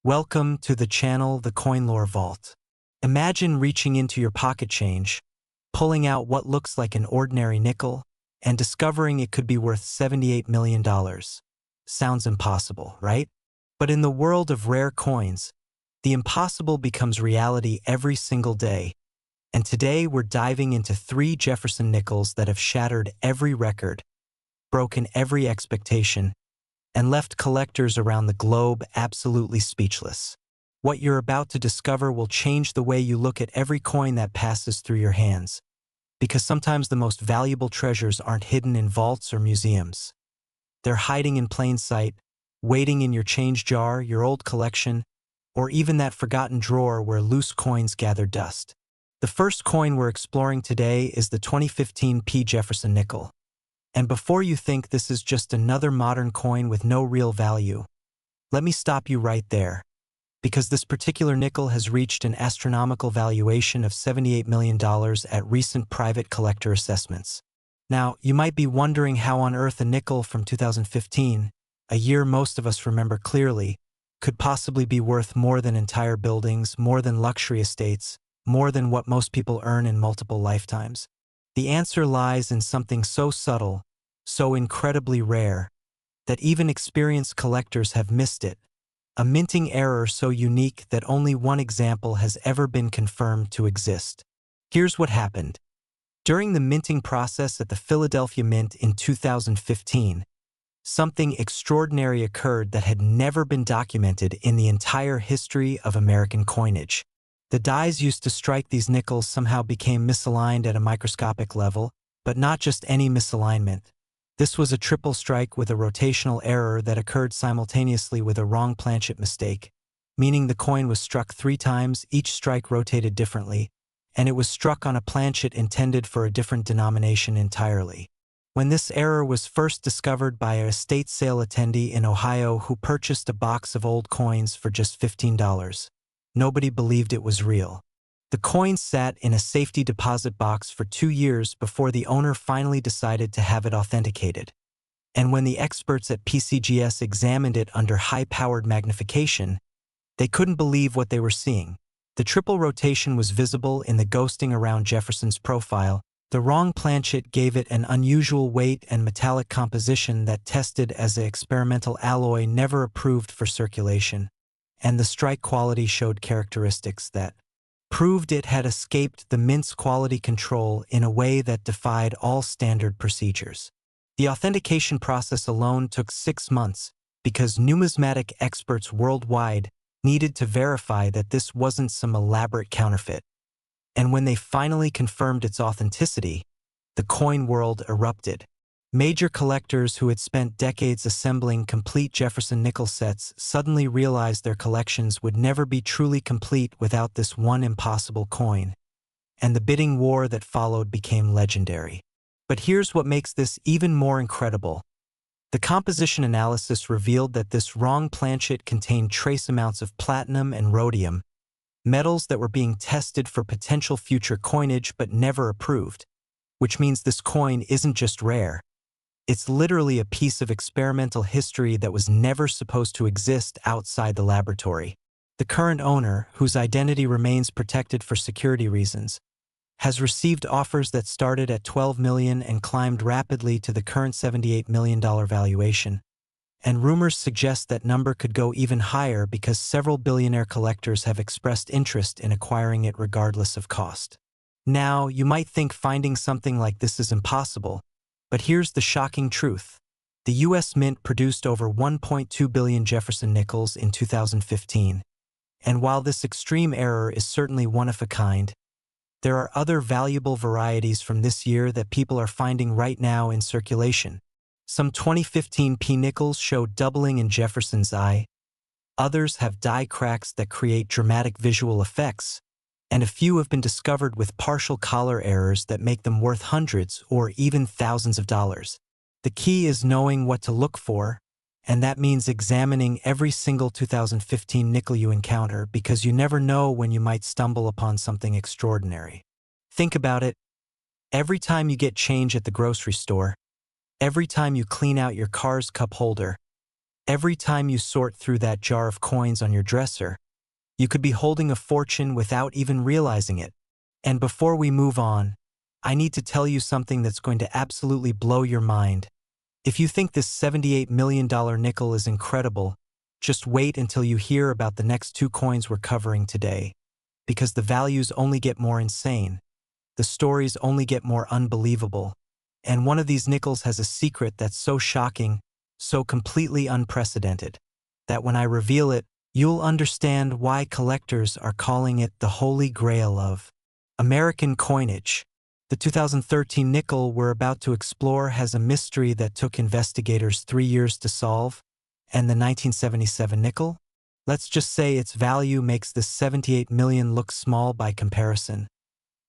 Welcome to the channel, the Coin Lore Vault. Imagine reaching into your pocket change, pulling out what looks like an ordinary nickel, and discovering it could be worth $78 million. Sounds impossible, right? But in the world of rare coins, the impossible becomes reality every single day. And today we're diving into 3 Jefferson nickels that have shattered every record, broken every expectation, and left collectors around the globe absolutely speechless. What you're about to discover will change the way you look at every coin that passes through your hands, because sometimes the most valuable treasures aren't hidden in vaults or museums. They're hiding in plain sight, waiting in your change jar, your old collection, or even that forgotten drawer where loose coins gather dust. The first coin we're exploring today is the 2015 P. Jefferson nickel. And before you think this is just another modern coin with no real value, let me stop you right there, because this particular nickel has reached an astronomical valuation of $78 million at recent private collector assessments. Now, you might be wondering how on earth a nickel from 2015, a year most of us remember clearly, could possibly be worth more than entire buildings, more than luxury estates, more than what most people earn in multiple lifetimes. The answer lies in something so subtle, so incredibly rare, that even experienced collectors have missed it. A minting error so unique that only one example has ever been confirmed to exist. Here's what happened. During the minting process at the Philadelphia Mint in 2015, something extraordinary occurred that had never been documented in the entire history of American coinage. The dies used to strike these nickels somehow became misaligned at a microscopic level, but not just any misalignment. This was a triple strike with a rotational error that occurred simultaneously with a wrong Planchet mistake, meaning the coin was struck 3 times, each strike rotated differently, and it was struck on a Planchet intended for a different denomination entirely. When this error was first discovered by a estate sale attendee in Ohio who purchased a box of old coins for just $15, nobody believed it was real. The coin sat in a safety deposit box for 2 years before the owner finally decided to have it authenticated. And when the experts at PCGS examined it under high-powered magnification, they couldn't believe what they were seeing. The triple rotation was visible in the ghosting around Jefferson's profile. The wrong Planchet gave it an unusual weight and metallic composition that tested as an experimental alloy never approved for circulation. And the strike quality showed characteristics that proved it had escaped the mint's quality control in a way that defied all standard procedures. The authentication process alone took 6 months because numismatic experts worldwide needed to verify that this wasn't some elaborate counterfeit. And when they finally confirmed its authenticity, the coin world erupted. Major collectors who had spent decades assembling complete Jefferson nickel sets suddenly realized their collections would never be truly complete without this one impossible coin, and the bidding war that followed became legendary. But here's what makes this even more incredible. The composition analysis revealed that this wrong Planchet contained trace amounts of platinum and rhodium, metals that were being tested for potential future coinage but never approved, which means this coin isn't just rare. It's literally a piece of experimental history that was never supposed to exist outside the laboratory. The current owner, whose identity remains protected for security reasons, has received offers that started at $12 million and climbed rapidly to the current $78 million valuation. And rumors suggest that number could go even higher because several billionaire collectors have expressed interest in acquiring it regardless of cost. Now, you might think finding something like this is impossible, but here's the shocking truth. The U.S. Mint produced over 1.2 billion Jefferson nickels in 2015. And while this extreme error is certainly one of a kind, there are other valuable varieties from this year that people are finding right now in circulation. Some 2015 P nickels show doubling in Jefferson's eye. Others have die cracks that create dramatic visual effects, and a few have been discovered with partial collar errors that make them worth hundreds or even thousands of dollars. The key is knowing what to look for, and that means examining every single 2015 nickel you encounter because you never know when you might stumble upon something extraordinary. Think about it. Every time you get change at the grocery store, every time you clean out your car's cup holder, Every time you sort through that jar of coins on your dresser, you could be holding a fortune without even realizing it. And before we move on, I need to tell you something that's going to absolutely blow your mind. If you think this $78 million nickel is incredible, just wait until you hear about the next two coins we're covering today. Because the values only get more insane. The stories only get more unbelievable. And one of these nickels has a secret that's so shocking, so completely unprecedented, that when I reveal it, you'll understand why collectors are calling it the Holy Grail of American coinage. The 2013 nickel we're about to explore has a mystery that took investigators 3 years to solve, and the 1977 nickel? Let's just say its value makes this 78 million look small by comparison.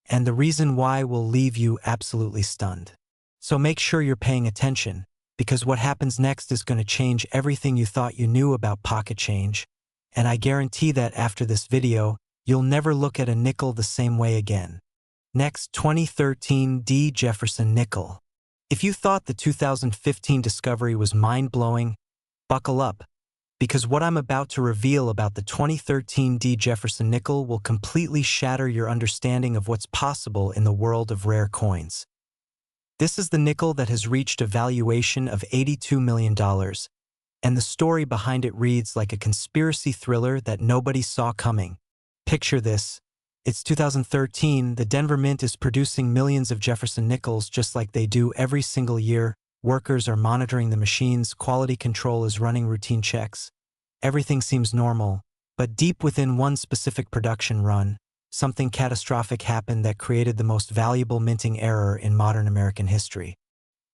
And the reason why will leave you absolutely stunned. So make sure you're paying attention, because what happens next is going to change everything you thought you knew about pocket change, and I guarantee that after this video, you'll never look at a nickel the same way again. Next, 2013 D. Jefferson nickel. If you thought the 2015 discovery was mind-blowing, buckle up, because what I'm about to reveal about the 2013 D. Jefferson nickel will completely shatter your understanding of what's possible in the world of rare coins. This is the nickel that has reached a valuation of $82 million, and the story behind it reads like a conspiracy thriller that nobody saw coming. Picture this. It's 2013, the Denver Mint is producing millions of Jefferson nickels just like they do every single year. Workers are monitoring the machines, quality control is running routine checks. Everything seems normal, but deep within one specific production run, something catastrophic happened that created the most valuable minting error in modern American history.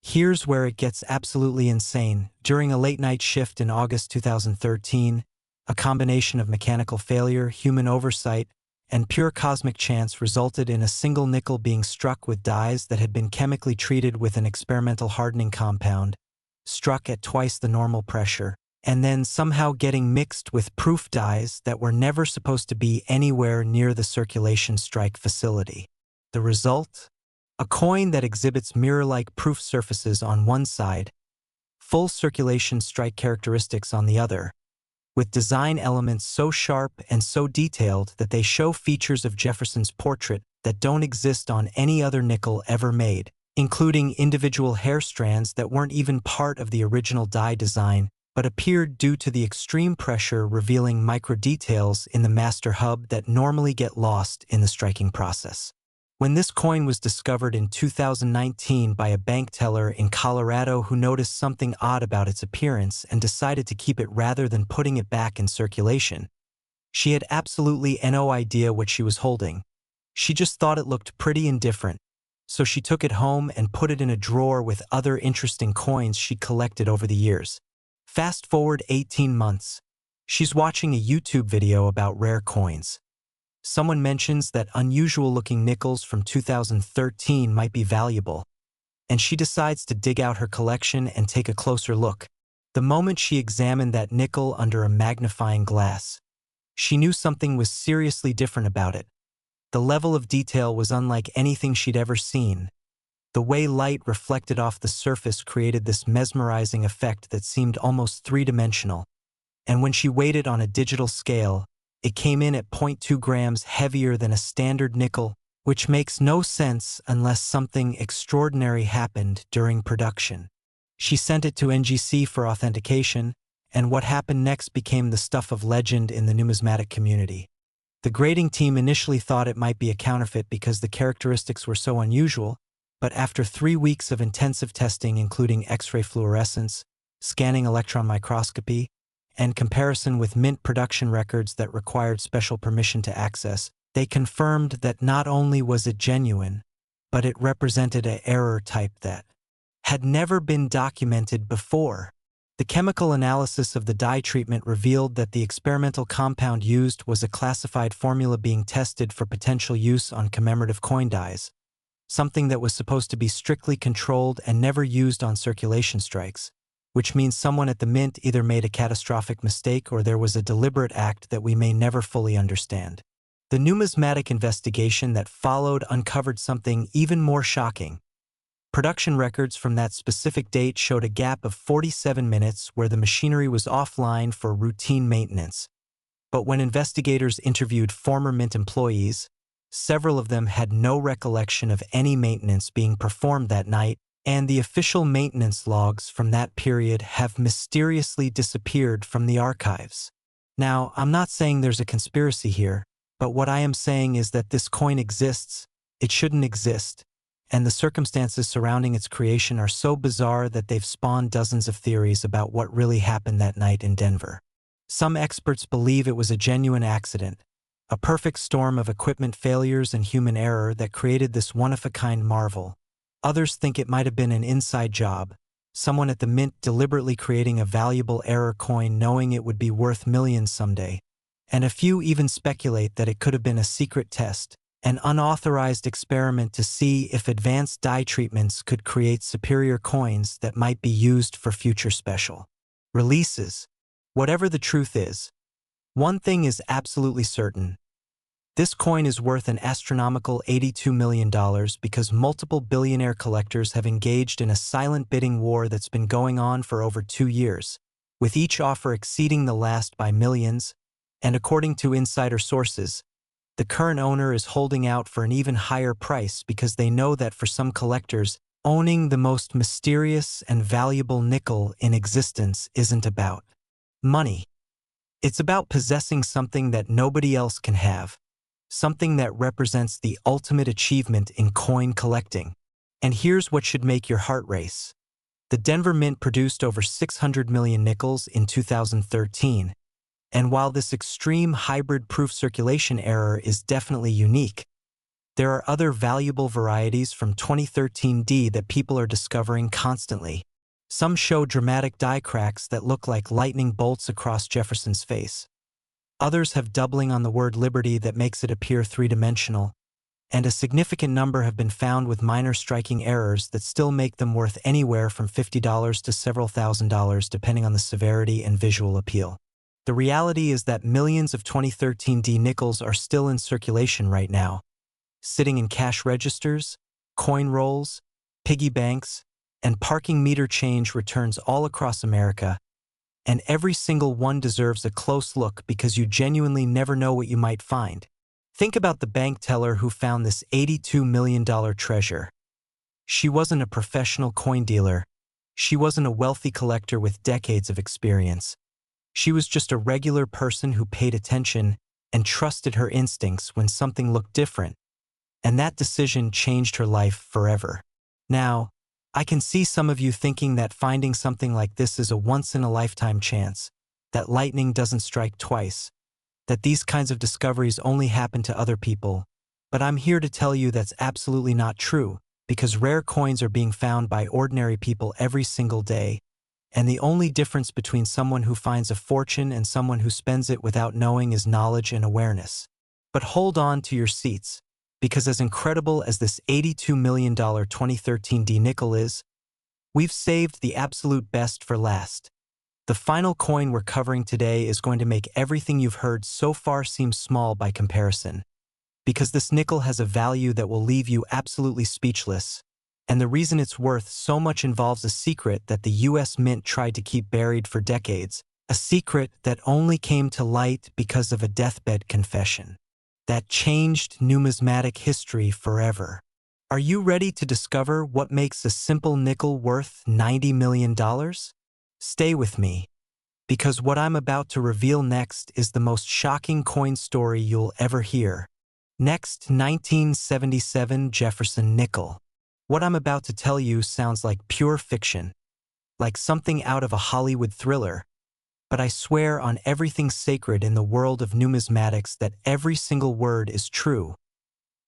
Here's where it gets absolutely insane. During a late-night shift in August 2013, a combination of mechanical failure, human oversight, and pure cosmic chance resulted in a single nickel being struck with dyes that had been chemically treated with an experimental hardening compound, struck at twice the normal pressure, and then somehow getting mixed with proof dyes that were never supposed to be anywhere near the circulation strike facility. The result? A coin that exhibits mirror-like proof surfaces on one side, full circulation strike characteristics on the other, with design elements so sharp and so detailed that they show features of Jefferson's portrait that don't exist on any other nickel ever made, including individual hair strands that weren't even part of the original die design, but appeared due to the extreme pressure, revealing micro-details in the master hub that normally get lost in the striking process. When this coin was discovered in 2019 by a bank teller in Colorado who noticed something odd about its appearance and decided to keep it rather than putting it back in circulation, she had absolutely no idea what she was holding. She just thought it looked pretty and different, so she took it home and put it in a drawer with other interesting coins she'd collected over the years. Fast forward 18 months. She's watching a YouTube video about rare coins. Someone mentions that unusual-looking nickels from 2013 might be valuable, and she decides to dig out her collection and take a closer look. The moment she examined that nickel under a magnifying glass, she knew something was seriously different about it. The level of detail was unlike anything she'd ever seen. The way light reflected off the surface created this mesmerizing effect that seemed almost three-dimensional, and when she weighed it on a digital scale, it came in at 0.2 grams heavier than a standard nickel, which makes no sense unless something extraordinary happened during production. She sent it to NGC for authentication, and what happened next became the stuff of legend in the numismatic community. The grading team initially thought it might be a counterfeit because the characteristics were so unusual, but after 3 weeks of intensive testing including X-ray fluorescence, scanning electron microscopy, and comparison with mint production records that required special permission to access, they confirmed that not only was it genuine, but it represented an error type that had never been documented before. The chemical analysis of the dye treatment revealed that the experimental compound used was a classified formula being tested for potential use on commemorative coin dies, something that was supposed to be strictly controlled and never used on circulation strikes, which means someone at the mint either made a catastrophic mistake or there was a deliberate act that we may never fully understand. The numismatic investigation that followed uncovered something even more shocking. Production records from that specific date showed a gap of 47 minutes where the machinery was offline for routine maintenance. But when investigators interviewed former Mint employees, several of them had no recollection of any maintenance being performed that night, and the official maintenance logs from that period have mysteriously disappeared from the archives. Now, I'm not saying there's a conspiracy here, but what I am saying is that this coin exists, it shouldn't exist, and the circumstances surrounding its creation are so bizarre that they've spawned dozens of theories about what really happened that night in Denver. Some experts believe it was a genuine accident, a perfect storm of equipment failures and human error that created this one-of-a-kind marvel. Others think it might have been an inside job, someone at the Mint deliberately creating a valuable error coin knowing it would be worth millions someday. And a few even speculate that it could have been a secret test, an unauthorized experiment to see if advanced dye treatments could create superior coins that might be used for future special releases. Whatever the truth is, one thing is absolutely certain. This coin is worth an astronomical $82 million because multiple billionaire collectors have engaged in a silent bidding war that's been going on for over 2 years, with each offer exceeding the last by millions, and according to insider sources, the current owner is holding out for an even higher price because they know that for some collectors, owning the most mysterious and valuable nickel in existence isn't about money. It's about possessing something that nobody else can have. Something that represents the ultimate achievement in coin collecting. And here's what should make your heart race. The Denver Mint produced over 600 million nickels in 2013, and while this extreme hybrid proof circulation error is definitely unique, there are other valuable varieties from 2013D that people are discovering constantly. Some show dramatic die cracks that look like lightning bolts across Jefferson's face. Others have doubling on the word liberty that makes it appear three-dimensional, and a significant number have been found with minor striking errors that still make them worth anywhere from $50 to several $1,000s depending on the severity and visual appeal. The reality is that millions of 2013D nickels are still in circulation right now, sitting in cash registers, coin rolls, piggy banks, and parking meter change returns all across America, and every single one deserves a close look because you genuinely never know what you might find. Think about the bank teller who found this $82 million treasure. She wasn't a professional coin dealer. She wasn't a wealthy collector with decades of experience. She was just a regular person who paid attention and trusted her instincts when something looked different, and that decision changed her life forever. Now, I can see some of you thinking that finding something like this is a once-in-a-lifetime chance, that lightning doesn't strike twice, that these kinds of discoveries only happen to other people, but I'm here to tell you that's absolutely not true, because rare coins are being found by ordinary people every single day, and the only difference between someone who finds a fortune and someone who spends it without knowing is knowledge and awareness. But hold on to your seats, because as incredible as this $82 million 2013D nickel is, we've saved the absolute best for last. The final coin we're covering today is going to make everything you've heard so far seem small by comparison, because this nickel has a value that will leave you absolutely speechless, and the reason it's worth so much involves a secret that the US Mint tried to keep buried for decades, a secret that only came to light because of a deathbed confession that changed numismatic history forever. Are you ready to discover what makes a simple nickel worth $90 million? Stay with me, because what I'm about to reveal next is the most shocking coin story you'll ever hear. Next, 1977 Jefferson nickel. What I'm about to tell you sounds like pure fiction, like something out of a Hollywood thriller, but I swear on everything sacred in the world of numismatics that every single word is true.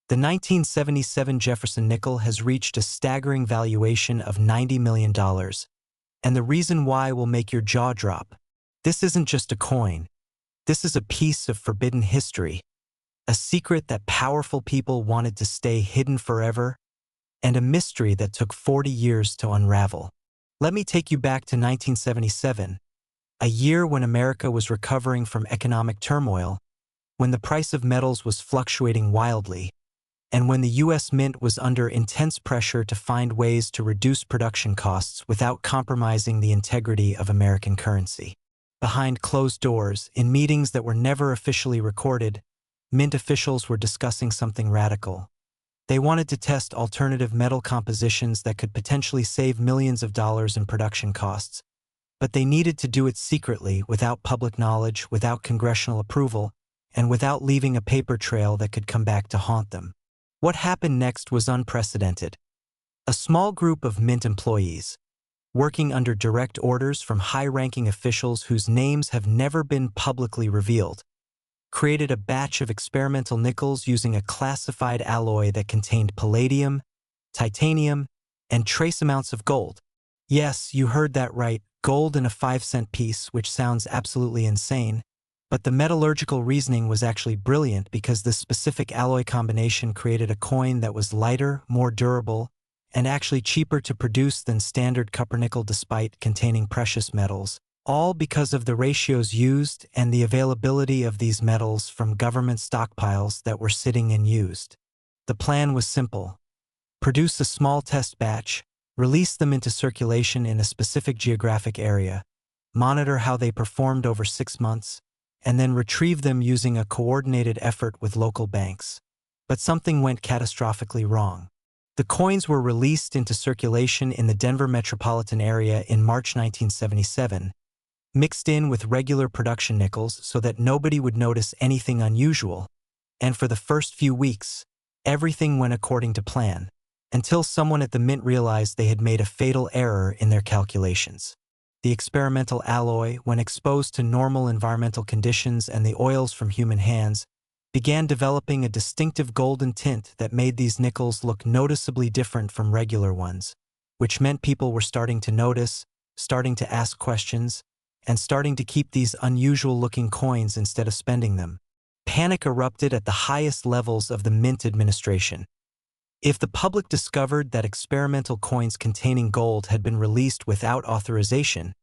The 1977 Jefferson nickel has reached a staggering valuation of $90 million, and the reason why will make your jaw drop. This isn't just a coin. This is a piece of forbidden history, a secret that powerful people wanted to stay hidden forever, and a mystery that took 40 years to unravel. Let me take you back to 1977, a year when America was recovering from economic turmoil, when the price of metals was fluctuating wildly, and when the U.S. Mint was under intense pressure to find ways to reduce production costs without compromising the integrity of American currency. Behind closed doors, in meetings that were never officially recorded, Mint officials were discussing something radical. They wanted to test alternative metal compositions that could potentially save millions of dollars in production costs, but they needed to do it secretly, without public knowledge, without congressional approval, and without leaving a paper trail that could come back to haunt them. What happened next was unprecedented. A small group of Mint employees, working under direct orders from high-ranking officials whose names have never been publicly revealed, created a batch of experimental nickels using a classified alloy that contained palladium, titanium, and trace amounts of gold. Yes, you heard that right, gold in a 5-cent piece, which sounds absolutely insane, but the metallurgical reasoning was actually brilliant because this specific alloy combination created a coin that was lighter, more durable, and actually cheaper to produce than standard copper-nickel despite containing precious metals, all because of the ratios used and the availability of these metals from government stockpiles that were sitting unused. The plan was simple. Produce a small test batch, release them into circulation in a specific geographic area, monitor how they performed over 6 months, and then retrieve them using a coordinated effort with local banks. But something went catastrophically wrong. The coins were released into circulation in the Denver metropolitan area in March 1977, mixed in with regular production nickels so that nobody would notice anything unusual, and for the first few weeks, everything went according to plan, until someone at the Mint realized they had made a fatal error in their calculations. The experimental alloy, when exposed to normal environmental conditions and the oils from human hands, began developing a distinctive golden tint that made these nickels look noticeably different from regular ones, which meant people were starting to notice, starting to ask questions, and starting to keep these unusual-looking coins instead of spending them. Panic erupted at the highest levels of the Mint administration. If the public discovered that experimental coins containing gold had been released without authorization,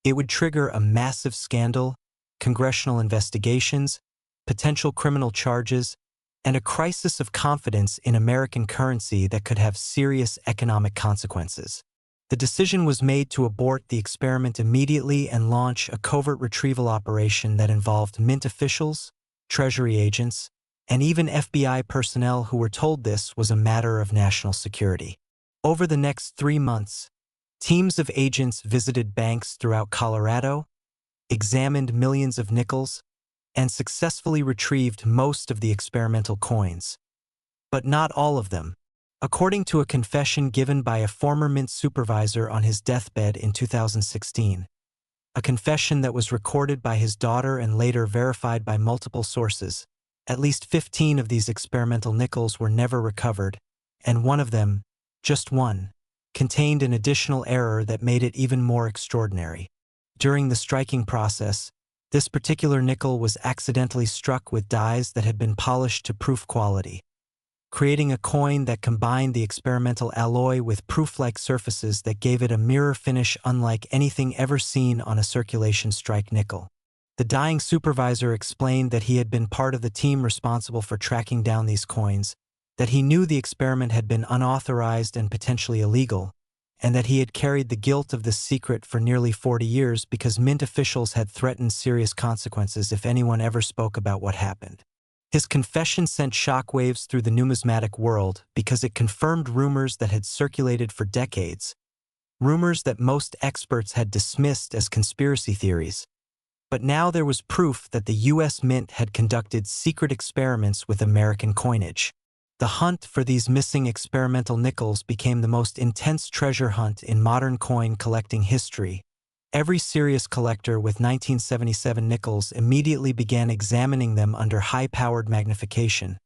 it would trigger a massive scandal, congressional investigations, potential criminal charges, and a crisis of confidence in American currency that could have serious economic consequences. The decision was made to abort the experiment immediately and launch a covert retrieval operation that involved Mint officials, Treasury agents, and even FBI personnel who were told this was a matter of national security. Over the next 3 months, teams of agents visited banks throughout Colorado, examined millions of nickels, and successfully retrieved most of the experimental coins. But not all of them. According to a confession given by a former Mint supervisor on his deathbed in 2016, a confession that was recorded by his daughter and later verified by multiple sources, at least 15 of these experimental nickels were never recovered, and one of them, just one, contained an additional error that made it even more extraordinary. During the striking process, this particular nickel was accidentally struck with dies that had been polished to proof quality, creating a coin that combined the experimental alloy with proof-like surfaces that gave it a mirror finish unlike anything ever seen on a circulation strike nickel. The dying supervisor explained that he had been part of the team responsible for tracking down these coins, that he knew the experiment had been unauthorized and potentially illegal, and that he had carried the guilt of this secret for nearly 40 years because Mint officials had threatened serious consequences if anyone ever spoke about what happened. His confession sent shockwaves through the numismatic world because it confirmed rumors that had circulated for decades, rumors that most experts had dismissed as conspiracy theories. But now there was proof that the U.S. Mint had conducted secret experiments with American coinage. The hunt for these missing experimental nickels became the most intense treasure hunt in modern coin collecting history. Every serious collector with 1977 nickels immediately began examining them under high-powered magnification,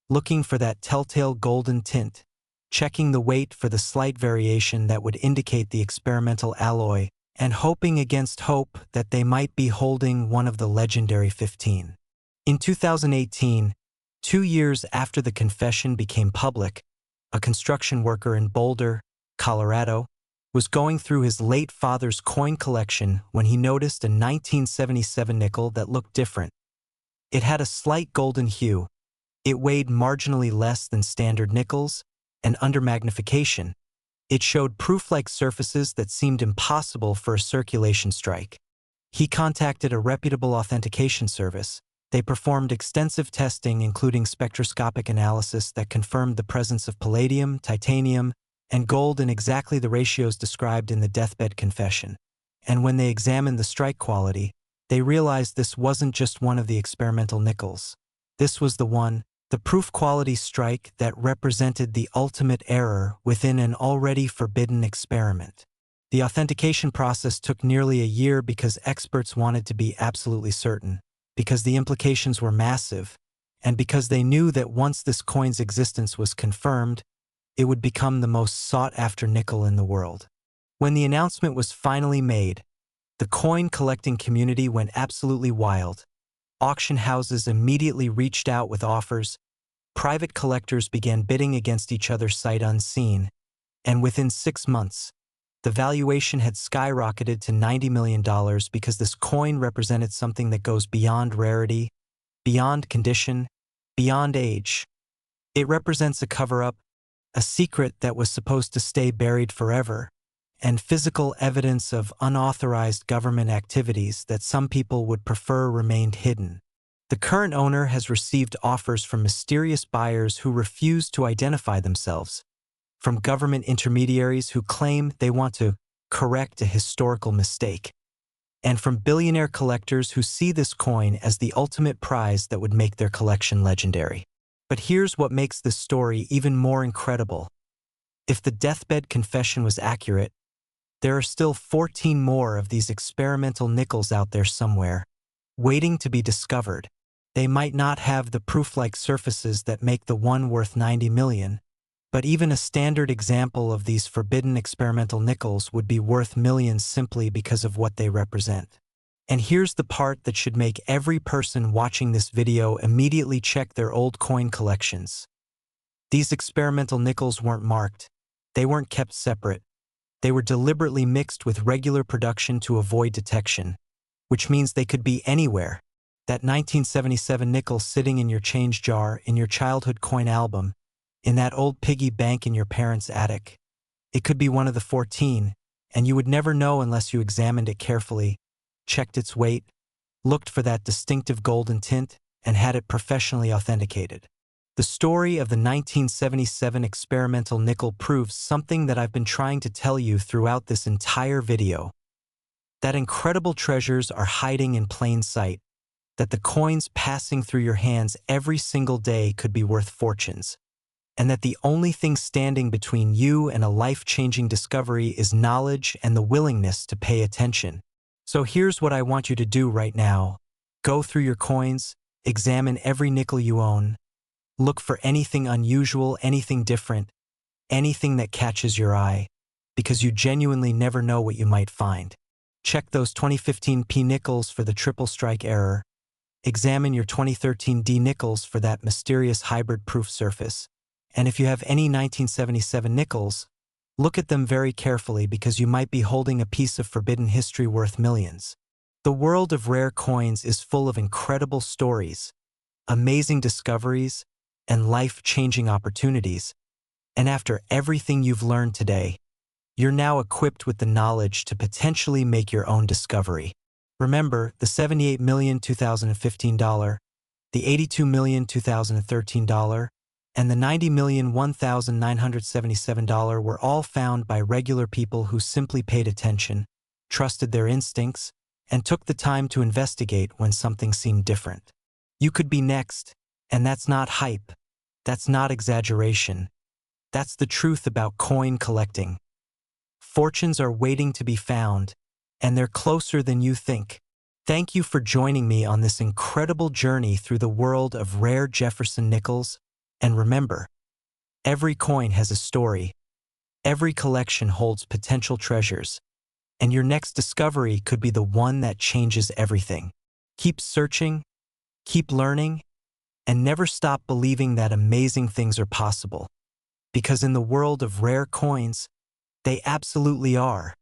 looking for that telltale golden tint, checking the weight for the slight variation that would indicate the experimental alloy, and hoping against hope that they might be holding one of the legendary 15. In 2018, 2 years after the confession became public, a construction worker in Boulder, Colorado, was going through his late father's coin collection when he noticed a 1977 nickel that looked different. It had a slight golden hue, It weighed marginally less than standard nickels, and under magnification, it showed proof-like surfaces that seemed impossible for a circulation strike. He contacted a reputable authentication service. They performed extensive testing, including spectroscopic analysis that confirmed the presence of palladium, titanium, and gold in exactly the ratios described in the deathbed confession. And when they examined the strike quality, they realized this wasn't just one of the experimental nickels. This was the proof quality strike that represented the ultimate error within an already forbidden experiment. The authentication process took nearly a year because experts wanted to be absolutely certain, because the implications were massive, and because they knew that once this coin's existence was confirmed, it would become the most sought-after nickel in the world. When the announcement was finally made, the coin-collecting community went absolutely wild. Auction houses immediately reached out with offers, private collectors began bidding against each other sight unseen, and within 6 months, the valuation had skyrocketed to $90 million because this coin represented something that goes beyond rarity, beyond condition, beyond age. It represents a cover-up, a secret that was supposed to stay buried forever, and physical evidence of unauthorized government activities that some people would prefer remained hidden. The current owner has received offers from mysterious buyers who refuse to identify themselves, from government intermediaries who claim they want to correct a historical mistake, and from billionaire collectors who see this coin as the ultimate prize that would make their collection legendary. But here's what makes this story even more incredible. If the deathbed confession was accurate, there are still 14 more of these experimental nickels out there somewhere, waiting to be discovered. They might not have the proof-like surfaces that make the one worth $90 million, but even a standard example of these forbidden experimental nickels would be worth millions simply because of what they represent. And here's the part that should make every person watching this video immediately check their old coin collections. These experimental nickels weren't marked. They weren't kept separate. They were deliberately mixed with regular production to avoid detection, which means they could be anywhere. That 1977 nickel sitting in your change jar, in your childhood coin album, in that old piggy bank in your parents' attic. It could be one of the 14, and you would never know unless you examined it carefully, checked its weight, looked for that distinctive golden tint, and had it professionally authenticated. The story of the 1977 experimental nickel proves something that I've been trying to tell you throughout this entire video. That incredible treasures are hiding in plain sight, that the coins passing through your hands every single day could be worth fortunes, and that the only thing standing between you and a life-changing discovery is knowledge and the willingness to pay attention. So here's what I want you to do right now. Go through your coins, examine every nickel you own, look for anything unusual, anything different, anything that catches your eye, because you genuinely never know what you might find. Check those 2015 P nickels for the triple strike error. Examine your 2013 D nickels for that mysterious hybrid-proof surface. And if you have any 1977 nickels, look at them very carefully because you might be holding a piece of forbidden history worth millions. The world of rare coins is full of incredible stories, amazing discoveries, and life-changing opportunities. And after everything you've learned today, you're now equipped with the knowledge to potentially make your own discovery. Remember, the $78 million 2015, the $82 million 2013, and the $90 million $1,977 were all found by regular people who simply paid attention, trusted their instincts, and took the time to investigate when something seemed different. You could be next, and that's not hype. That's not exaggeration. That's the truth about coin collecting. Fortunes are waiting to be found, and they're closer than you think. Thank you for joining me on this incredible journey through the world of rare Jefferson nickels. And remember, every coin has a story. Every collection holds potential treasures. And your next discovery could be the one that changes everything. Keep searching, keep learning, and never stop believing that amazing things are possible. Because in the world of rare coins, they absolutely are.